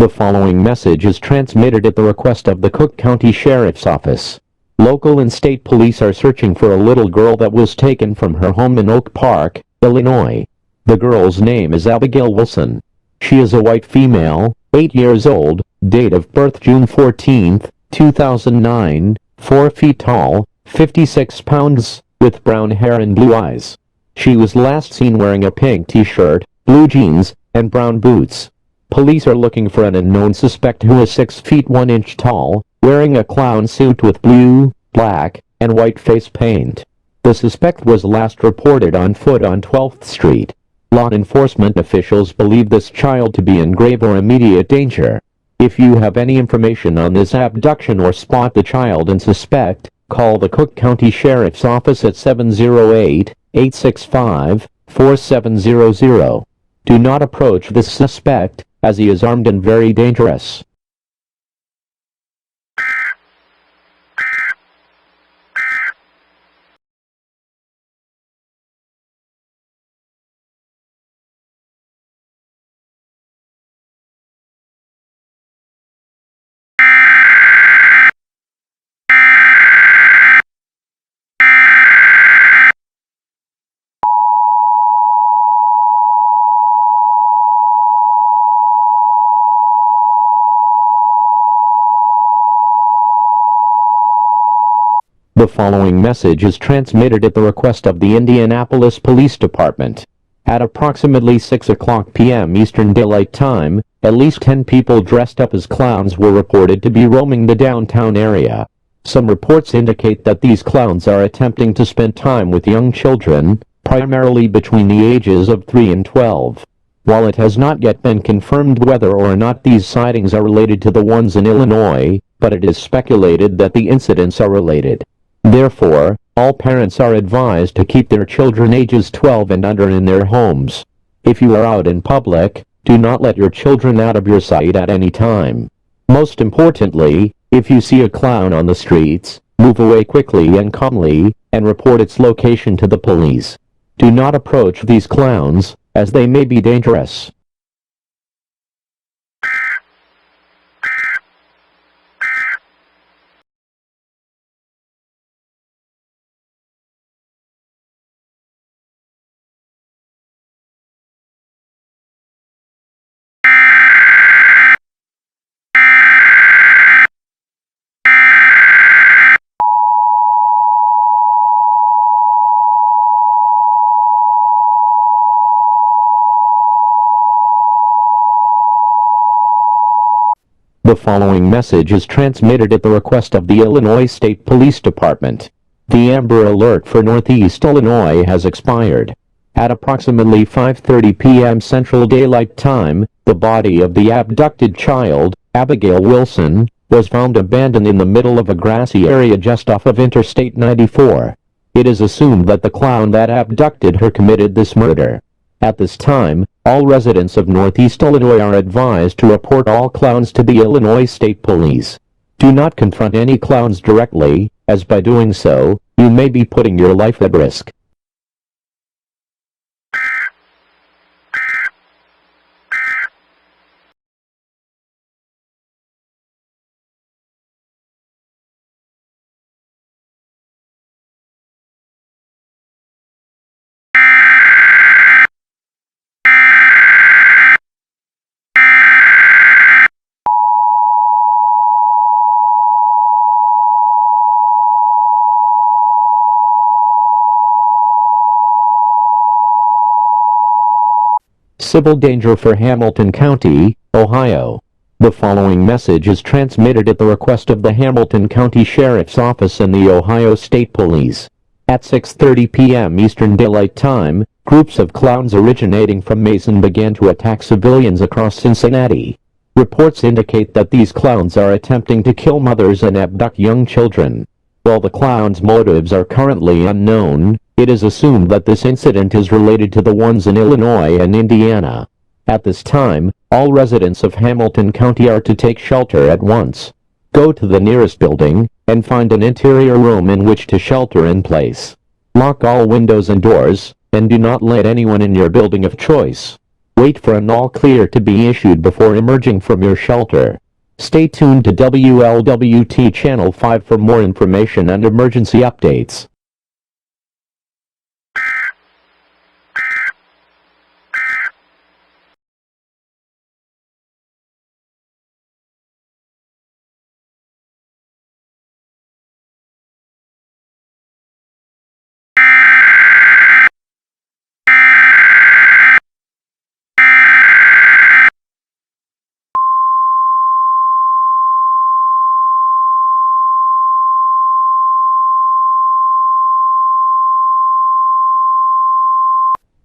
The following message is transmitted at the request of the Cook County Sheriff's Office. Local and state police are searching for a little girl that was taken from her home in Oak Park, Illinois. The girl's name is Abigail Wilson. She is a white female, 8 years old, date of birth June 14, 2009, 4 feet tall, 56 pounds, with brown hair and blue eyes. She was last seen wearing a pink t-shirt, blue jeans, and brown boots. Police are looking for an unknown suspect who is 6 feet 1 inch tall, wearing a clown suit with blue, black, and white face paint. The suspect was last reported on foot on 12th Street. Law enforcement officials believe this child to be in grave or immediate danger. If you have any information on this abduction or spot the child and suspect, call the Cook County Sheriff's Office at 708-865-4700. Do not approach this suspect, as he is armed and very dangerous. The following message is transmitted at the request of the Indianapolis Police Department. At approximately 6:00 p.m. Eastern Daylight Time, at least 10 people dressed up as clowns were reported to be roaming the downtown area. Some reports indicate that these clowns are attempting to spend time with young children, primarily between the ages of 3 and 12. While it has not yet been confirmed whether or not these sightings are related to the ones in Illinois, but it is speculated that the incidents are related. Therefore, all parents are advised to keep their children ages 12 and under in their homes. If you are out in public, do not let your children out of your sight at any time. Most importantly, if you see a clown on the streets, move away quickly and calmly, and report its location to the police. Do not approach these clowns, as they may be dangerous. The following message is transmitted at the request of the Illinois State Police Department. The Amber Alert for Northeast Illinois has expired. At approximately 5:30 p.m. Central Daylight Time, the body of the abducted child, Abigail Wilson, was found abandoned in the middle of a grassy area just off of Interstate 94. It is assumed that the clown that abducted her committed this murder. At this time, all residents of Northeast Illinois are advised to report all clowns to the Illinois State Police. Do not confront any clowns directly, as by doing so, you may be putting your life at risk. Civil danger for Hamilton County, Ohio. The following message is transmitted at the request of the Hamilton County Sheriff's Office and the Ohio State Police. At 6:30 p.m. Eastern Daylight Time, groups of clowns originating from Mason began to attack civilians across Cincinnati. Reports indicate that these clowns are attempting to kill mothers and abduct young children. While the clowns' motives are currently unknown, it is assumed that this incident is related to the ones in Illinois and Indiana. At this time, all residents of Hamilton County are to take shelter at once. Go to the nearest building, and find an interior room in which to shelter in place. Lock all windows and doors, and do not let anyone in your building of choice. Wait for an all clear to be issued before emerging from your shelter. Stay tuned to WLWT Channel 5 for more information and emergency updates.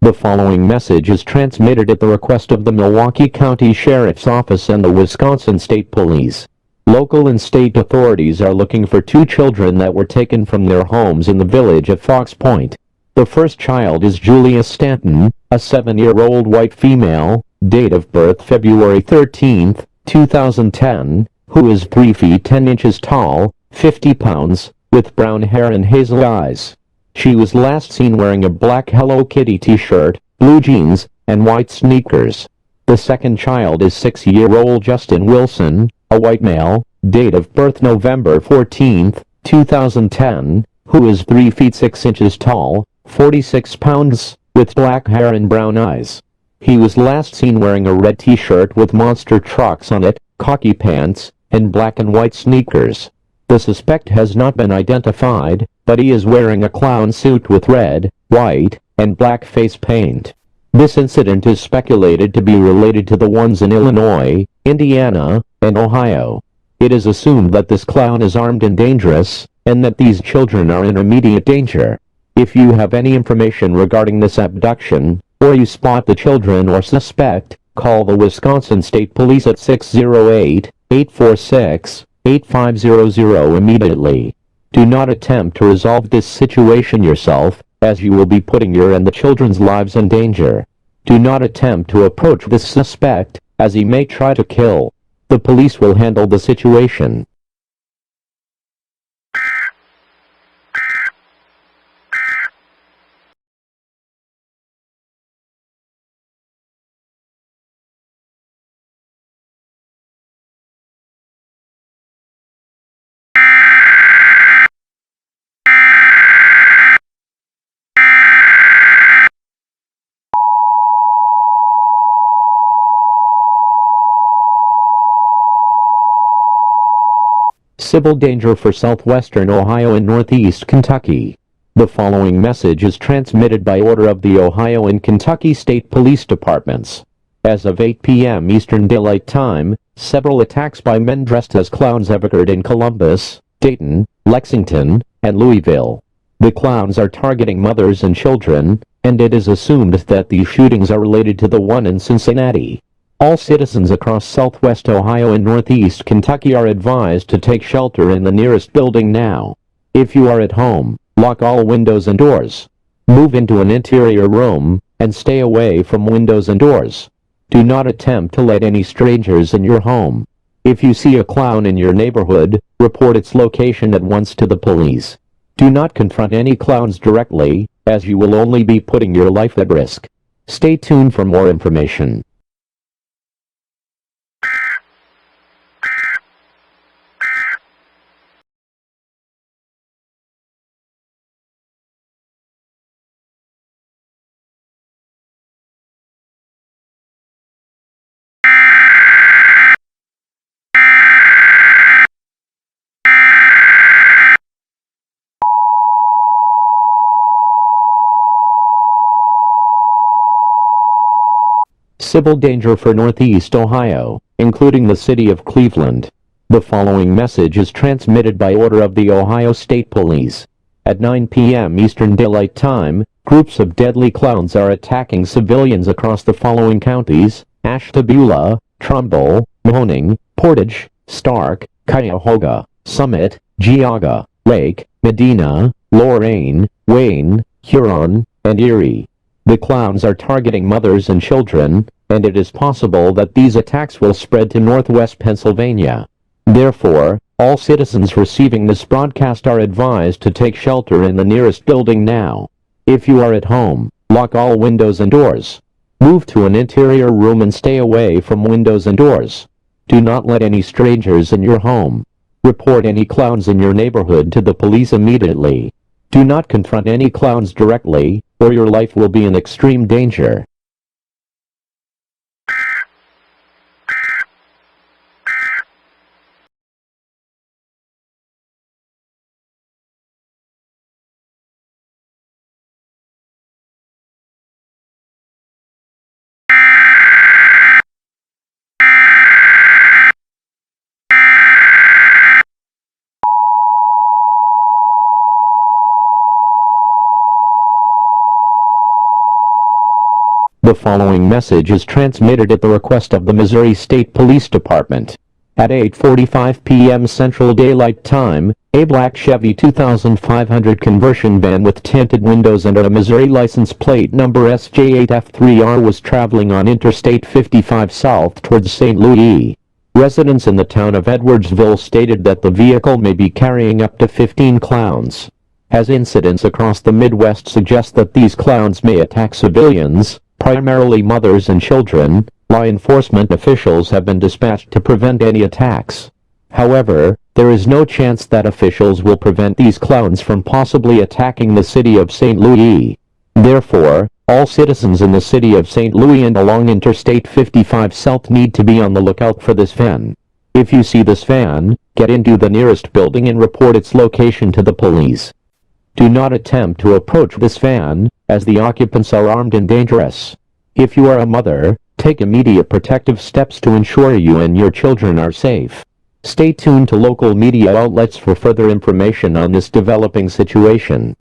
The following message is transmitted at the request of the Milwaukee County Sheriff's Office and the Wisconsin State Police. Local and state authorities are looking for 2 children that were taken from their homes in the village of Fox Point. The first child is Julia Stanton, a 7-year-old white female, date of birth February 13, 2010, who is 3 feet 10 inches tall, 50 pounds, with brown hair and hazel eyes. She was last seen wearing a black Hello Kitty t-shirt, blue jeans, and white sneakers. The second child is 6-year-old Justin Wilson, a white male, date of birth November 14, 2010, who is 3 feet 6 inches tall, 46 pounds, with black hair and brown eyes. He was last seen wearing a red t-shirt with monster trucks on it, khaki pants, and black and white sneakers. The suspect has not been identified, but he is wearing a clown suit with red, white, and black face paint. This incident is speculated to be related to the ones in Illinois, Indiana, and Ohio. It is assumed that this clown is armed and dangerous, and that these children are in immediate danger. If you have any information regarding this abduction, or you spot the children or suspect, call the Wisconsin State Police at 608-846-8500 immediately. Do not attempt to resolve this situation yourself, as you will be putting your and the children's lives in danger. Do not attempt to approach this suspect, as he may try to kill. The police will handle the situation. Civil danger for southwestern Ohio and northeast Kentucky. The following message is transmitted by order of the Ohio and Kentucky State Police Departments. As of 8 p.m. Eastern Daylight Time, several attacks by men dressed as clowns have occurred in Columbus, Dayton, Lexington, and Louisville. The clowns are targeting mothers and children, and it is assumed that these shootings are related to the one in Cincinnati. All citizens across southwest Ohio and northeast Kentucky are advised to take shelter in the nearest building now. If you are at home, lock all windows and doors. Move into an interior room, and stay away from windows and doors. Do not attempt to let any strangers in your home. If you see a clown in your neighborhood, report its location at once to the police. Do not confront any clowns directly, as you will only be putting your life at risk. Stay tuned for more information. Civil danger for Northeast Ohio, including the city of Cleveland. The following message is transmitted by order of the Ohio State Police. At 9 p.m. Eastern Daylight Time, groups of deadly clowns are attacking civilians across the following counties: Ashtabula, Trumbull, Mahoning, Portage, Stark, Cuyahoga, Summit, Geauga, Lake, Medina, Lorain, Wayne, Huron, and Erie. The clowns are targeting mothers and children, and it is possible that these attacks will spread to northwest Pennsylvania. Therefore, all citizens receiving this broadcast are advised to take shelter in the nearest building now. If you are at home, lock all windows and doors. Move to an interior room and stay away from windows and doors. Do not let any strangers in your home. Report any clowns in your neighborhood to the police immediately. Do not confront any clowns directly, or your life will be in extreme danger. The following message is transmitted at the request of the Missouri State Police Department. At 8:45 p.m. Central Daylight Time, a black Chevy 2500 conversion van with tinted windows and a Missouri license plate number SJ8F3R was traveling on Interstate 55 south towards St. Louis. Residents in the town of Edwardsville stated that the vehicle may be carrying up to 15 clowns. As incidents across the Midwest suggest that these clowns may attack civilians, primarily mothers and children, law enforcement officials have been dispatched to prevent any attacks. However, there is no chance that officials will prevent these clowns from possibly attacking the city of St. Louis. Therefore, all citizens in the city of St. Louis and along Interstate 55 South need to be on the lookout for this van. If you see this van, get into the nearest building and report its location to the police. Do not attempt to approach this van, as the occupants are armed and dangerous. If you are a mother, take immediate protective steps to ensure you and your children are safe. Stay tuned to local media outlets for further information on this developing situation.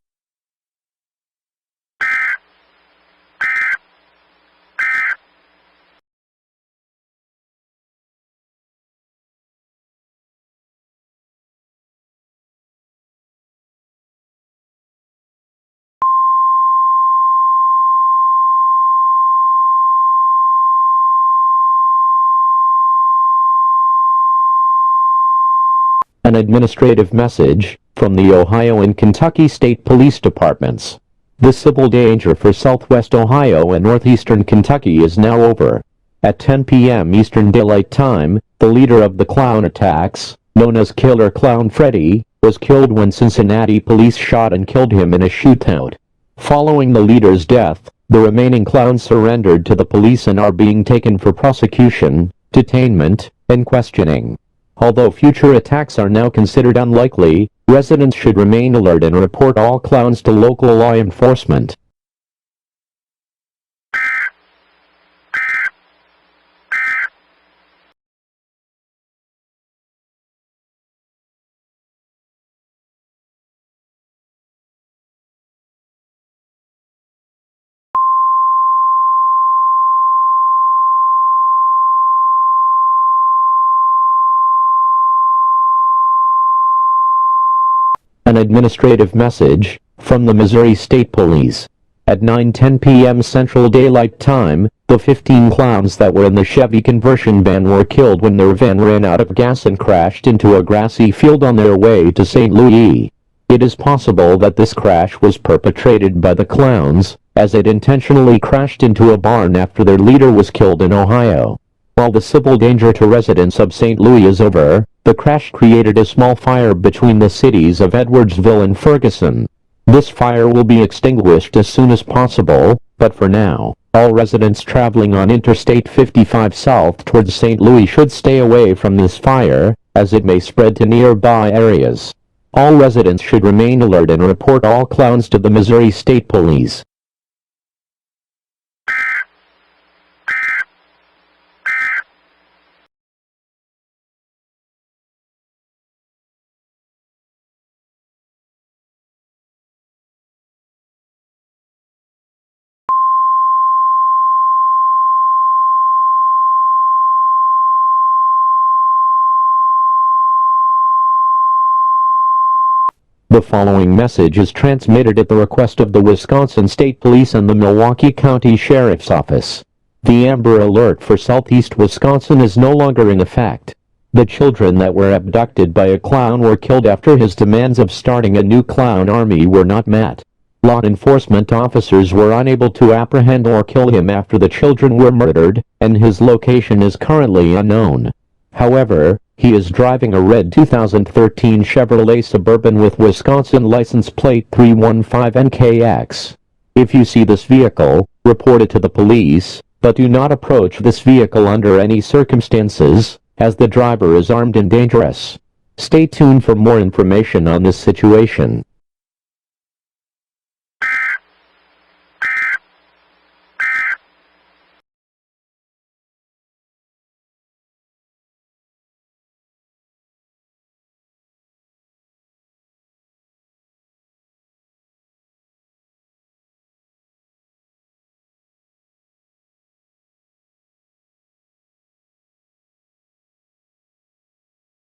An administrative message from the Ohio and Kentucky State Police Departments. The civil danger for Southwest Ohio and Northeastern Kentucky is now over. At 10 p.m. Eastern Daylight Time, the leader of the clown attacks, known as Killer Clown Freddy, was killed when Cincinnati police shot and killed him in a shootout. Following the leader's death, the remaining clowns surrendered to the police and are being taken for prosecution, detainment, and questioning. Although future attacks are now considered unlikely, residents should remain alert and report all clowns to local law enforcement. An administrative message from the Missouri State Police. At 9:10 p.m. Central Daylight Time, the 15 clowns that were in the Chevy conversion van were killed when their van ran out of gas and crashed into a grassy field on their way to St. Louis. It is possible that this crash was perpetrated by the clowns, as it intentionally crashed into a barn after their leader was killed in Ohio. While the civil danger to residents of St. Louis is over, the crash created a small fire between the cities of Edwardsville and Ferguson. This fire will be extinguished as soon as possible, but for now, all residents traveling on Interstate 55 south towards St. Louis should stay away from this fire, as it may spread to nearby areas. All residents should remain alert and report all clowns to the Missouri State Police. The following message is transmitted at the request of the Wisconsin State Police and the Milwaukee County Sheriff's Office. The Amber Alert for Southeast Wisconsin is no longer in effect. The children that were abducted by a clown were killed after his demands of starting a new clown army were not met. Law enforcement officers were unable to apprehend or kill him after the children were murdered, and his location is currently unknown. However, he is driving a red 2013 Chevrolet Suburban with Wisconsin license plate 315NKX. If you see this vehicle, report it to the police, but do not approach this vehicle under any circumstances, as the driver is armed and dangerous. Stay tuned for more information on this situation.